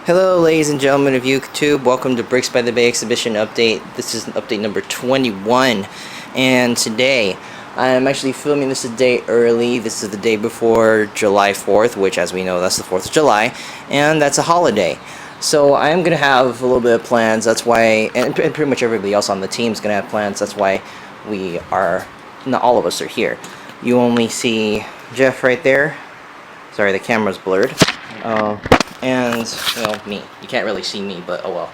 Hello ladies and gentlemen of YouTube, welcome to Bricks by the Bay exhibition update. This is update number 21, and today I'm actually filming this a day early. This is the day before July 4th, which as we know that's the 4th of July, and that's a holiday. So I'm going to have a little bit of plans, that's why, and pretty much everybody else on the team is going to have plans, that's why we are, not all of us are here. You only see Jeff right there. Sorry, the camera's blurred. And, well, me. You can't really see me, but oh well.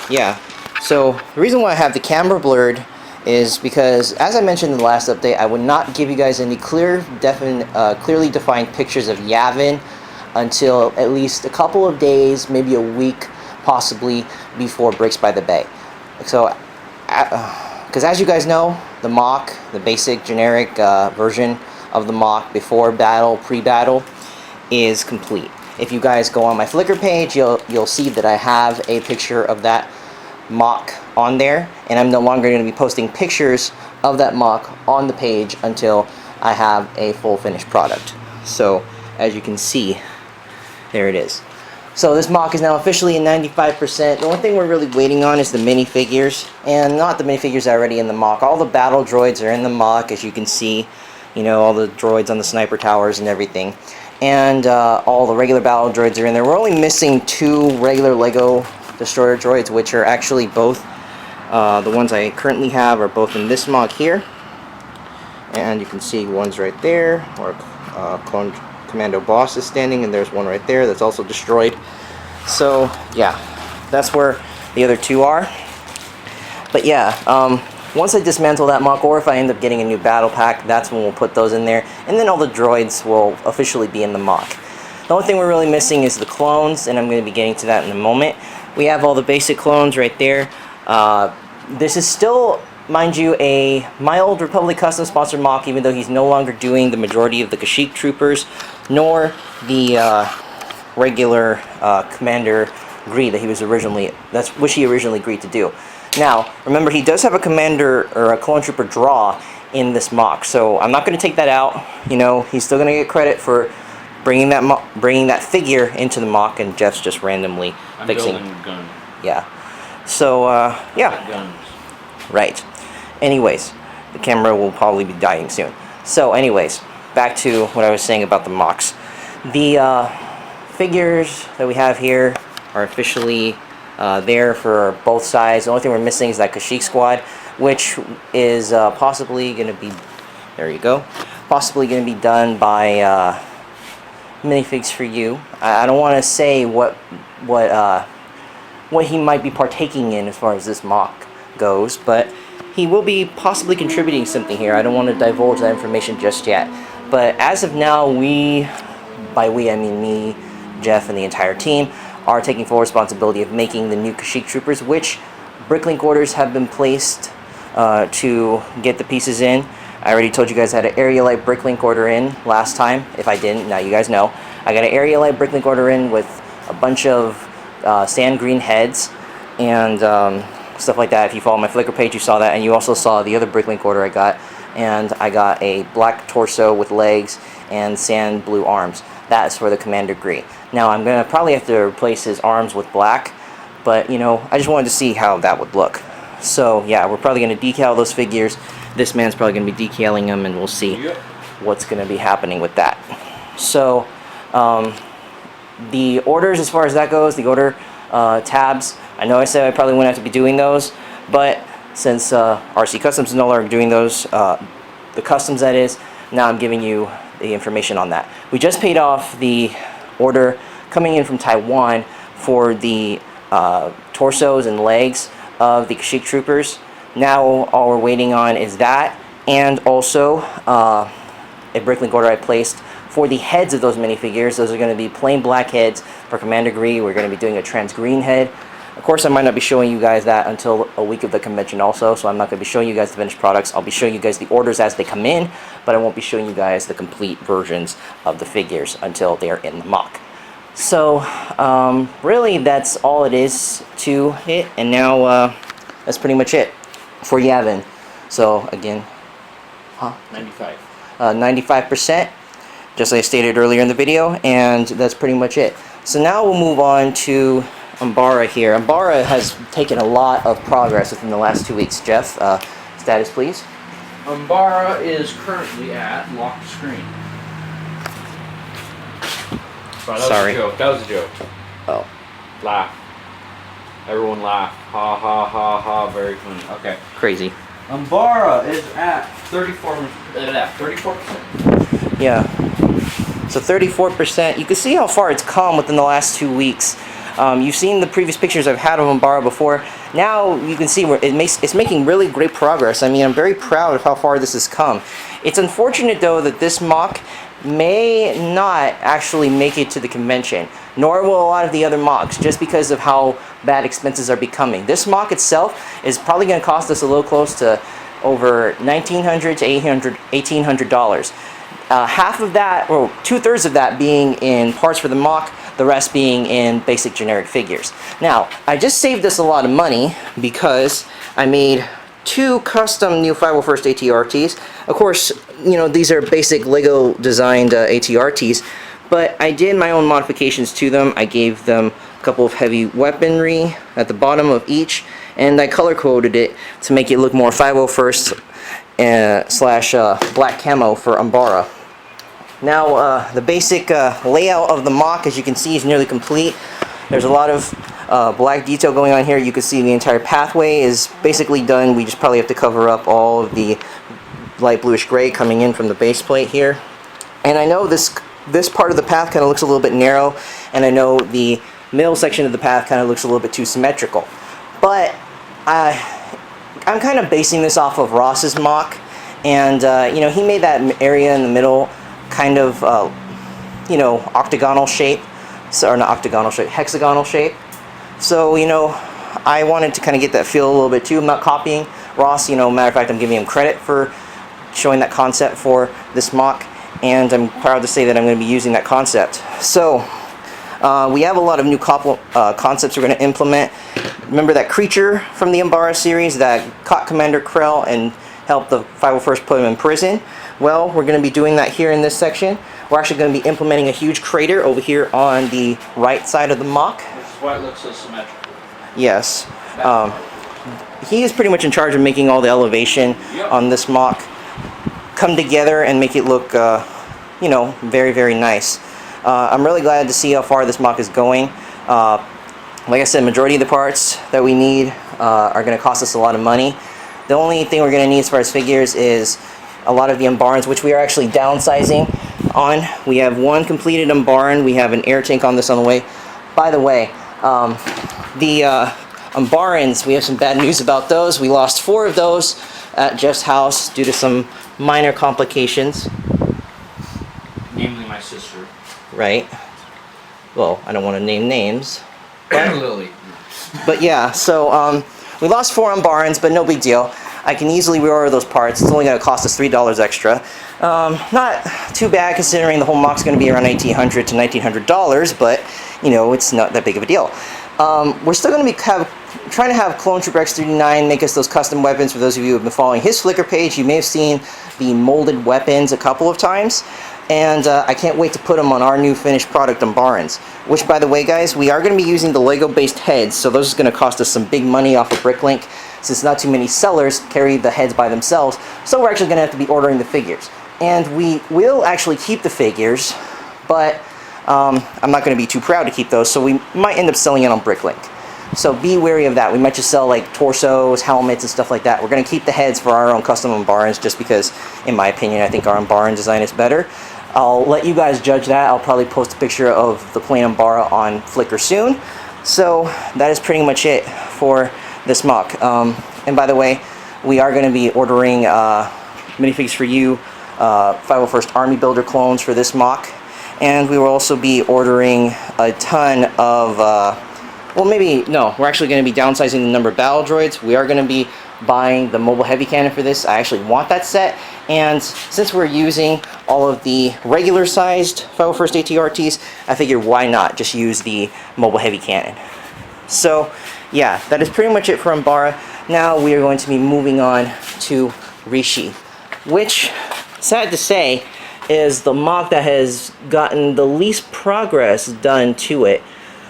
Yeah. So, the reason why I have the camera blurred is because, as I mentioned in the last update, I would not give you guys any clearly defined pictures of Yavin until at least a couple of days, maybe a week, possibly, before Bricks by the Bay. So, because as you guys know, the MOC, the basic generic version of the MOC before battle, pre-battle, is complete. If you guys go on my Flickr page, you'll see that I have a picture of that MOC on there, and I'm no longer going to be posting pictures of that MOC on the page until I have a full finished product. So as you can see, there it is. So this MOC is now officially at 95%. The only thing we're really waiting on is the minifigures, and not the minifigures already in the MOC. All the battle droids are in the MOC, as you can see. You know, all the droids on the sniper towers and everything. And all the regular battle droids are in there. We're only missing 2 regular Lego destroyer droids, which are actually both the ones I currently have are both in this MOC here. And you can see one's right there, where Commando boss is standing, and there's one right there that's also destroyed. So yeah, that's where the other 2 are. But yeah, once I dismantle that MOC, or if I end up getting a new battle pack, that's when we'll put those in there. And then all the droids will officially be in the MOC. The only thing we're really missing is the clones, and I'm going to be getting to that in a moment. We have all the basic clones right there. This is still, mind you, my old Republic Custom sponsored MOC, even though he's no longer doing the majority of the Kashyyyk troopers, nor the regular Commander Gree that he was originally, which he originally agreed to do. Now, remember, he does have a commander or a clone trooper draw in this MOC, so I'm not going to take that out. You know, he's still going to get credit for bringing that figure into the MOC, and Jeff's just randomly fixing. Building guns. Yeah. So yeah. Guns. Right. Anyways, the camera will probably be dying soon. So, anyways, back to what I was saying about the MOCs. The figures that we have here are officially there for both sides. The only thing we're missing is that Kashyyyk squad, which is possibly going to be, there you go, possibly going to be done by minifigs for you. I don't want to say what he might be partaking in as far as this MOC goes, but he will be possibly contributing something here. I don't want to divulge that information just yet. But as of now, by we I mean me, Jeff, and the entire team, are taking full responsibility of making the new Kashyyyk troopers, which bricklink orders have been placed to get the pieces in. I already told you guys I had an area light bricklink order in last time. If I didn't, now you guys know. I got an area light bricklink order in with a bunch of sand green heads and stuff like that. If you follow my Flickr page, you saw that, and you also saw the other bricklink order I got. And I got a black torso with legs and sand blue arms. That's for the Commander Gree. Now I'm going to probably have to replace his arms with black, but you know, I just wanted to see how that would look. So yeah, we're probably going to decal those figures. This man's probably going to be decaling them, and we'll see what's going to be happening with that. So the orders, as far as that goes, the order tabs, I know I said I probably wouldn't have to be doing those, but since RC Customs is no longer doing those, the customs that is, now I'm giving you the information on that. We just paid off the order coming in from Taiwan for the torsos and legs of the Kashyyyk troopers. Now all we're waiting on is that, and also a bricklink order I placed for the heads of those minifigures. Those are going to be plain black heads for Commander Gree. We're going to be doing a trans green head. Of course, I might not be showing you guys that until a week of the convention also, so I'm not going to be showing you guys the finished products. I'll be showing you guys the orders as they come in, but I won't be showing you guys the complete versions of the figures until they're in the MOC. So, really, that's all it is to it, and now that's pretty much it for Yavin. So, again, 95%. just like I stated earlier in the video, and that's pretty much it. So now we'll move on to Umbara here. Umbara has taken a lot of progress within the last 2 weeks. Jeff, status please. Umbara is currently at locked screen. Sorry, that Sorry. was a joke. That was a joke. Oh. Laugh. Everyone laugh. Ha ha ha ha. Very funny. Okay. Crazy. Umbara is at 34%. Yeah. So 34%. You can see how far it's come within the last 2 weeks. You've seen the previous pictures I've had of Umbara before. Now you can see where it's making really great progress. I mean, I'm very proud of how far this has come. It's unfortunate though that this MOC may not actually make it to the convention, nor will a lot of the other MOCs, just because of how bad expenses are becoming. This MOC itself is probably going to cost us a little close to over $1,900 to $1,800. Half of that, or 2/3 of that, being in parts for the MOC, the rest being in basic generic figures. Now, I just saved us a lot of money because I made 2 custom new 501st ATRTs. Of course, you know, these are basic Lego designed ATRTs, but I did my own modifications to them. I gave them a couple of heavy weaponry at the bottom of each, and I color coded it to make it look more 501st slash black camo for Umbara. Now, the basic layout of the MOC, as you can see, is nearly complete. There's a lot of black detail going on here. You can see the entire pathway is basically done. We just probably have to cover up all of the light bluish gray coming in from the base plate here. And I know this part of the path kind of looks a little bit narrow, and I know the middle section of the path kind of looks a little bit too symmetrical. But I'm kind of basing this off of Ross's MOC, and you know, he made that area in the middle kind of you know, octagonal shape, or not octagonal shape, hexagonal shape. So, you know, I wanted to kind of get that feel a little bit too. I'm not copying Ross, you know, matter of fact, I'm giving him credit for showing that concept for this MOC, and I'm proud to say that I'm going to be using that concept. So, we have a lot of new concepts we're going to implement. Remember that creature from the Umbara series that caught Commander Krell and helped the 501st put him in prison? Well, we're going to be doing that here in this section. We're actually going to be implementing a huge crater over here on the right side of the MOC. Which is why it looks so symmetrical. Yes. He is pretty much in charge of making all the elevation on this MOC come together and make it look, you know, very, very nice. I'm really glad to see how far this MOC is going. Like I said, majority of the parts that we need are going to cost us a lot of money. The only thing we're going to need as far as figures is a lot of the Umbarans, which we are actually downsizing on. We have 1 completed Umbaran. We have an air tank on this on the way. By the way, the Umbarans, we have some bad news about those. We lost 4 of those at Jeff's house due to some minor complications. Namely my sister. Right. Well, I don't want to name names. But, Lily. but yeah, so we lost 4 Umbarans, but no big deal. I can easily reorder those parts. It's only going to cost us $3 extra. Not too bad considering the whole MOC's going to be around $1,800 to $1,900, but you know, it's not that big of a deal. We're still going to be trying to have Clone Trooper X39 make us those custom weapons. For those of you who have been following his Flickr page, you may have seen the molded weapons a couple of times. And I can't wait to put them on our new finished product Umbarans. Which, by the way, guys, we are going to be using the Lego-based heads, so those are going to cost us some big money off of Bricklink, since not too many sellers carry the heads by themselves. So we're actually going to have to be ordering the figures. And we will actually keep the figures, but I'm not going to be too proud to keep those, so we might end up selling it on Bricklink. So be wary of that. We might just sell like torsos, helmets, and stuff like that. We're going to keep the heads for our own custom Umbarans, just because, in my opinion, I think our Umbaran design is better. I'll let you guys judge that. I'll probably post a picture of the plain Umbara on Flickr soon. So that is pretty much it for this MOC. And by the way, we are going to be ordering minifigs for you, 501st Army Builder clones for this MOC. And we will also be ordering a ton of, well, maybe, no, we're actually going to be downsizing the number of battle droids. We are going to be buying the mobile heavy cannon for this. I actually want that set, and since we're using all of the regular sized 501st ATRTs, I figured why not just use the mobile heavy cannon. So yeah, that is pretty much it for Umbara. Now we are going to be moving on to Resheath, which, sad to say, is the MOC that has gotten the least progress done to it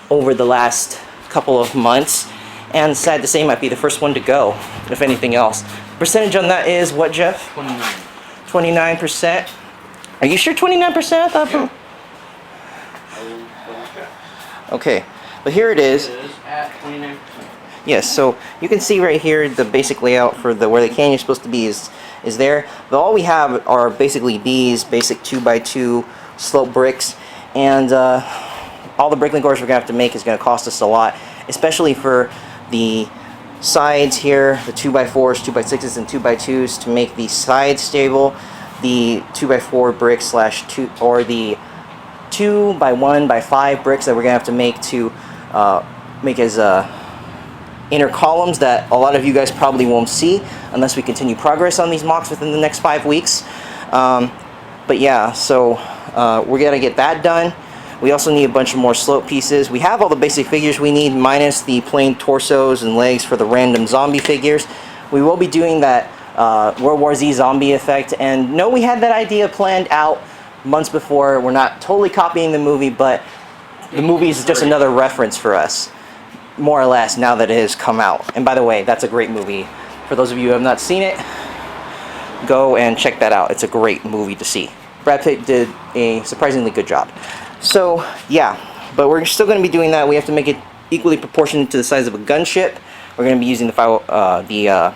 over the last couple of months, and sad to say might be the first one to go, if anything else. Percentage on that is what, Jeff? 29%. Are you sure 29%? I thought. Yeah. Okay, but here it is. It is at 29%. Yes, so you can see right here the basic layout for where the canyon is supposed to be is there. But all we have are basically these basic 2x2 slope bricks, and all the brickling cores we're gonna have to make is gonna cost us a lot, especially for the sides here, the 2x4s, 2x6s, and 2x2s to make the sides stable. The 2x4 bricks /2 or the 2x1x5 bricks that we're gonna have to make to make as inner columns that a lot of you guys probably won't see unless we continue progress on these MOCs within the next 5 weeks. But yeah, so we're gonna get that done. We also need a bunch of more slope pieces. We have all the basic figures we need, minus the plain torsos and legs for the random zombie figures. We will be doing that World War Z zombie effect, and no, we had that idea planned out months before. We're not totally copying the movie, but the movie is just another reference for us, more or less, now that it has come out. And by the way, that's a great movie. For those of you who have not seen it, go and check that out. It's a great movie to see. Brad Pitt did a surprisingly good job. So yeah, but we're still going to be doing that. We have to make it equally proportionate to the size of a gunship. We're going to be using the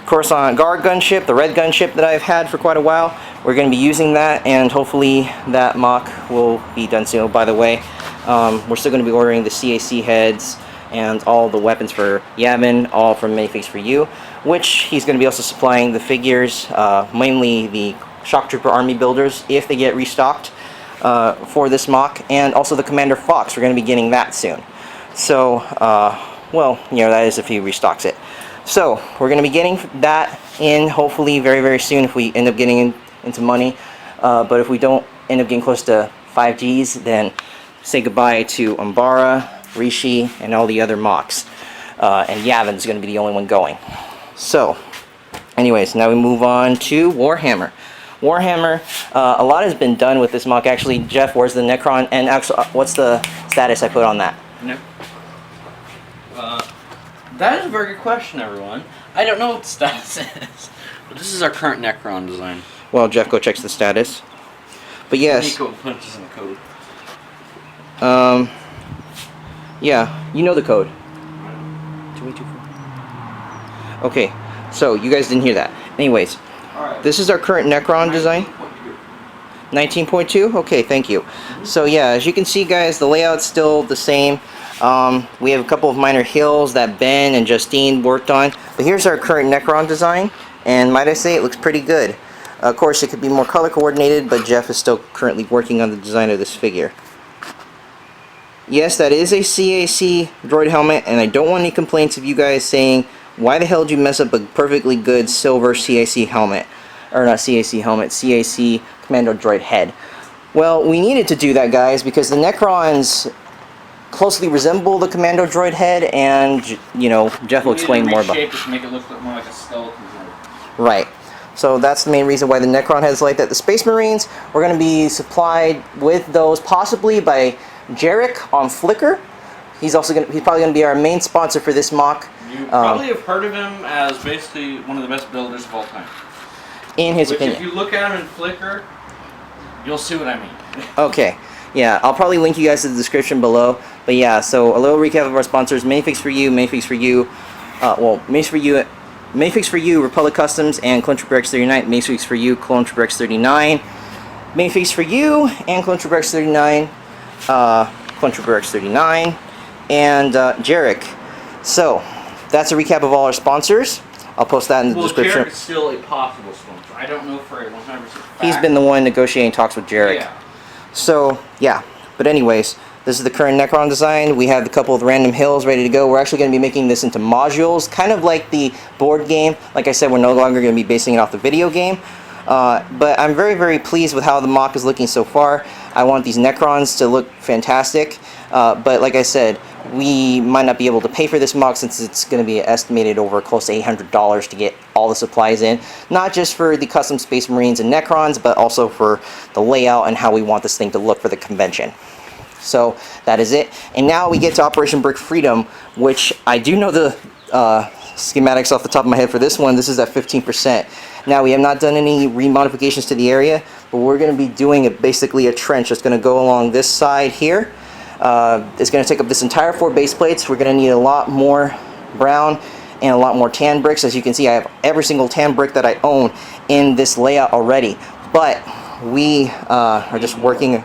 Coruscant Guard gunship, the red gunship that I've had for quite a while. We're going to be using that, and hopefully that MOC will be done soon. Oh, by the way, we're still going to be ordering the CAC heads and all the weapons for Yavin, all from Minifigs for You, which he's going to be also supplying the figures, mainly the Shock Trooper Army builders, if they get restocked for this MOC, and also the Commander Fox. We're going to be getting that soon. So, well, you know, that is if he restocks it. So, we're going to be getting that in, hopefully, very, very soon if we end up getting into money. But if we don't end up getting close to 5Gs, then say goodbye to Umbara, Rishi, and all the other MOCs. And Yavin's going to be the only one going. So, anyways, now we move on to Warhammer. Warhammer, a lot has been done with this MOC. Actually, Jeff, where's the Necron? And actually, what's the status I put on that? That is a very good question, everyone. I don't know what the status is, but this is our current Necron design. Well, Jeff, go check the status. But yes. Nico punches in the code. Yeah, you know the code. 2824. Okay, so you guys didn't hear that. Anyways, Alright. This is our current Necron design. 19.2? Okay, thank you. So yeah, as you can see, guys, the layout's still the same. We have a couple of minor hills that Ben and Justine worked on. But here's our current Necron design, and might I say, it looks pretty good. Of course, it could be more color coordinated, but Jeff is still currently working on the design of this figure. Yes, that is a CAC droid helmet, and I don't want any complaints of you guys saying, why the hell did you mess up a perfectly good silver CAC helmet? Or not CAC helmet, CAC Commando droid head. Well, we needed to do that, guys, because the Necrons closely resemble the Commando droid head, and, you know, Jeff will explain more about it. To make it look more like a skeleton droid. Right. So that's the main reason why the Necron head is like that. The Space Marines, we're going to be supplied with those possibly by Jarek on Flickr. He's probably going to be our main sponsor for this MOC. You probably have heard of him as basically one of the best builders of all time. In his opinion. If you look at him in Flickr, you'll see what I mean. Okay. Yeah, I'll probably link you guys to the description below. But yeah, so a little recap of our sponsors: Minifigs for You, Minifigs for You, Minifigs for You, Republic Customs, and Clone Trooper X39. Minifigs for You, Clone Trooper X39. Minifigs for You and Clone Trooper X39. Clone Trooper X39, and Jarek. So that's a recap of all our sponsors. I'll post that in the description. Jarek is still a possible sponsor. I don't know for a 100% fact. He's been the one negotiating talks with Jarek. Yeah. So yeah, but anyways, this is the current Necron design. We have a couple of random hills ready to go. We're actually going to be making this into modules, kind of like the board game. Like I said, we're no longer going to be basing it off the video game. But I'm very, very pleased with how the MOC is looking so far. I want these Necrons to look fantastic. But like I said, we might not be able to pay for this MOC since it's going to be estimated over close to $800 to get all the supplies in, not just for the custom Space Marines and Necrons, but also for the layout and how we want this thing to look for the convention. So that is it. And now we get to Operation Brick Freedom, which I do know the schematics off the top of my head for this one. This is at 15%. Now we have not done any remodifications to the area, but we're going to be doing basically a trench that's going to go along this side here. It's going to take up this entire 4 base plates. We're going to need a lot more brown and a lot more tan bricks. As you can see, I have every single tan brick that I own in this layout already. But we are just working.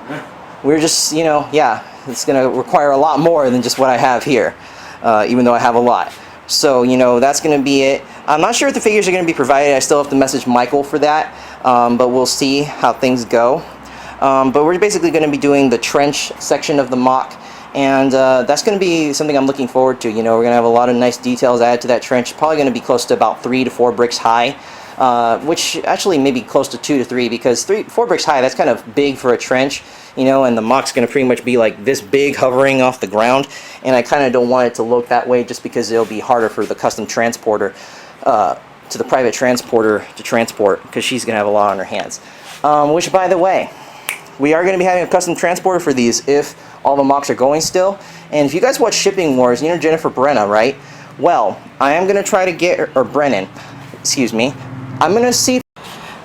We're just, you know, yeah, it's going to require a lot more than just what I have here, even though I have a lot. So, you know, that's going to be it. I'm not sure if the figures are going to be provided. I still have to message Michael for that, but we'll see how things go. But we're basically going to be doing the trench section of the MOC, and that's going to be something I'm looking forward to. You know, we're going to have a lot of nice details added to that trench. Probably going to be close to about 3 to 4 bricks high, which actually maybe close to 2 to 3, because 4 bricks high, that's kind of big for a trench, you know, and the MOC's going to pretty much be like this big hovering off the ground, and I kind of don't want it to look that way just because it'll be harder for the custom transporter, to the private transporter to transport, because she's going to have a lot on her hands. Which, by the way, we are going to be having a custom transporter for these if all the MOCs are going still. And if you guys watch Shipping Wars, you know Jennifer Brenna, right? Well, I am going to try to get her, or Brennan, excuse me. I'm going to see.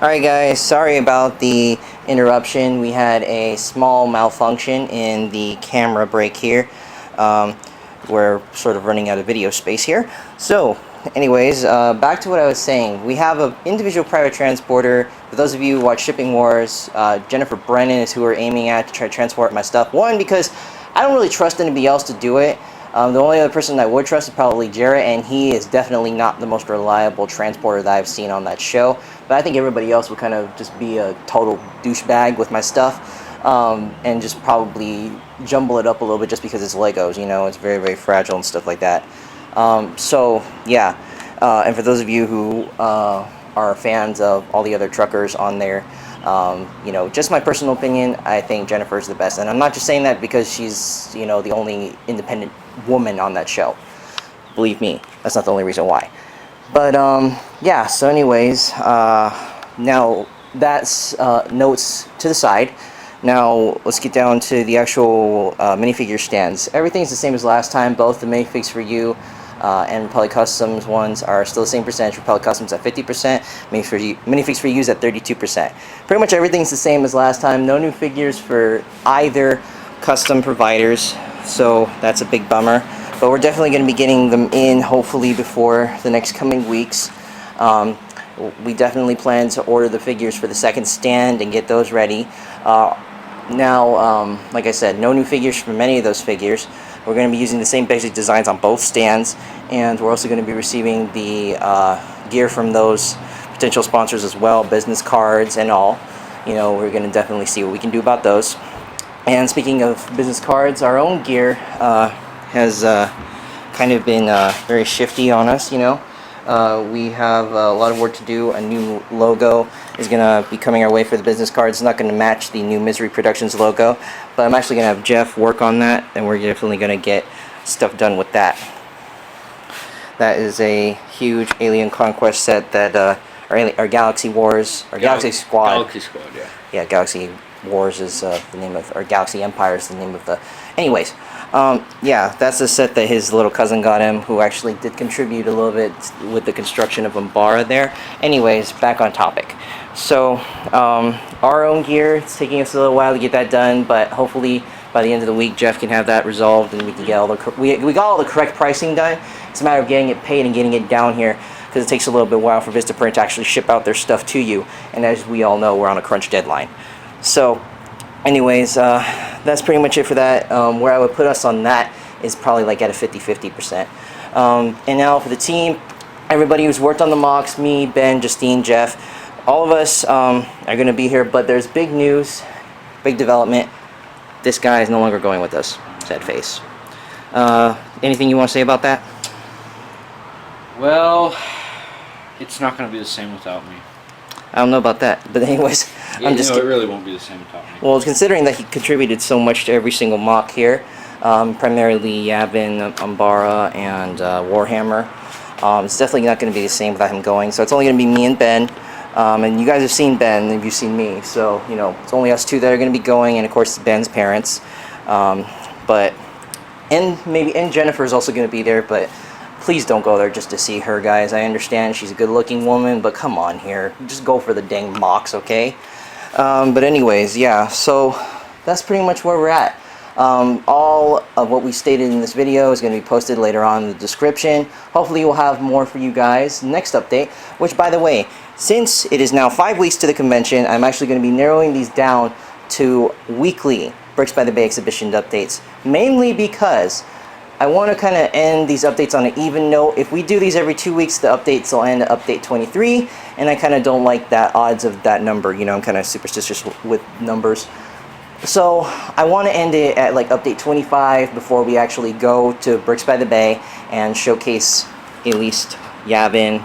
Alright guys, sorry about the interruption. We had a small malfunction in the camera break here. We're sort of running out of video space here. So, anyways, back to what I was saying. We have an individual private transporter. For those of you who watch Shipping Wars, Jennifer Brennan is who we're aiming at to try to transport my stuff. One, because I don't really trust anybody else to do it. The only other person I would trust is probably Jarrett, and he is definitely not the most reliable transporter that I've seen on that show. But I think everybody else would kind of just be a total douchebag with my stuff, and just probably jumble it up a little bit just because it's Legos, you know, it's very, very fragile and stuff like that. So, yeah, and for those of you who are fans of all the other truckers on there, you know, just my personal opinion, I think Jennifer's the best. And I'm not just saying that because she's, you know, the only independent woman on that show. Believe me, that's not the only reason why. But, yeah, so anyways, now that's notes to the side. Now, let's get down to the actual minifigure stands. Everything's the same as last time. Both the minifigs for you and Republic Customs ones are still the same percentage. Republic Customs at 50%, minifigs for you is at 32%. Pretty much everything's the same as last time. No new figures for either custom providers, so that's a big bummer. But we're definitely going to be getting them in, hopefully, before the next coming weeks. We definitely plan to order the figures for the second stand and get those ready. Now, like I said, no new figures for many of those figures. We're going to be using the same basic designs on both stands, and we're also going to be receiving the gear from those potential sponsors as well, business cards and all. You know, we're going to definitely see what we can do about those. And speaking of business cards, our own gear has kind of been very shifty on us, you know. We have a lot of work to do. A new logo is going to be coming our way for the business cards. It's not going to match the new Misery Productions logo, but I'm actually going to have Jeff work on that, and we're definitely going to get stuff done with that. That is a huge Alien Conquest set that our Galaxy Wars, our Galaxy Squad. Galaxy Squad, yeah. Yeah, Galaxy Wars is the name of, or Galaxy Empire is the name of the. Anyways, yeah, that's the set that his little cousin got him, who actually did contribute a little bit with the construction of Umbara there. Anyways, back on topic. So, our own gear, it's taking us a little while to get that done, but hopefully by the end of the week, Jeff can have that resolved, and we can get all the we got all the correct pricing done. It's a matter of getting it paid and getting it down here, because it takes a little bit while for Vistaprint to actually ship out their stuff to you, and as we all know, we're on a crunch deadline. So, anyways, that's pretty much it for that. Where I would put us on that is probably like at a 50-50%. And now for the team, everybody who's worked on the MOCs, me, Ben, Justine, Jeff, all of us are going to be here, but there's big news, big development. This guy is no longer going with us. Sad face. Anything you want to say about that? Well, it's not going to be the same without me. I don't know about that, but anyways, Yeah, it really won't be the same without me. Well, considering that he contributed so much to every single MOC here, primarily Yavin, Umbara, and Warhammer. It's definitely not going to be the same without him going, so it's only going to be me and Ben. And you guys have seen Ben, and you've seen me, so you know it's only us two that are going to be going, and of course Ben's parents. And Jennifer is also going to be there, but please don't go there just to see her, guys. I understand she's a good-looking woman, but come on here, just go for the dang MOCs, okay? But anyways, yeah. So that's pretty much where we're at. All of what we stated in this video is going to be posted later on in the description. Hopefully we'll have more for you guys next update, which, by the way, since it is now 5 weeks to the convention, I'm actually going to be narrowing these down to weekly Bricks by the Bay exhibition updates, mainly because I want to kind of end these updates on an even note. If we do these every 2 weeks, the updates will end at update 23, and I kind of don't like that odds of that number. You know, I'm kind of superstitious with numbers. So I want to end it at like update 25 before we actually go to Bricks by the Bay and showcase at least Yavin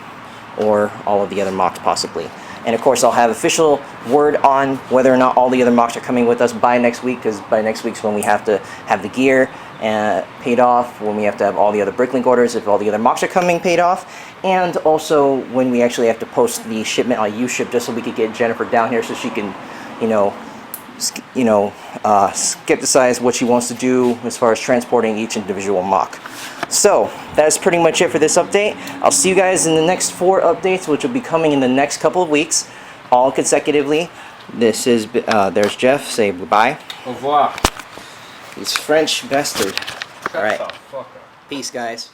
or all of the other MOCs possibly. And of course I'll have official word on whether or not all the other MOCs are coming with us by next week, because by next week's when we have to have the gear paid off, when we have to have all the other Bricklink orders, if all the other MOCs are coming paid off, and also when we actually have to post the shipment on U-Ship, just so we could get Jennifer down here so she can, skepticize what she wants to do as far as transporting each individual MOC. So that's pretty much it for this update. I'll see you guys in the next 4 updates, which will be coming in the next couple of weeks, all consecutively. This is there's Jeff. Say goodbye. Au revoir. He's French bastard. All right. Shut the fuck up. Peace, guys.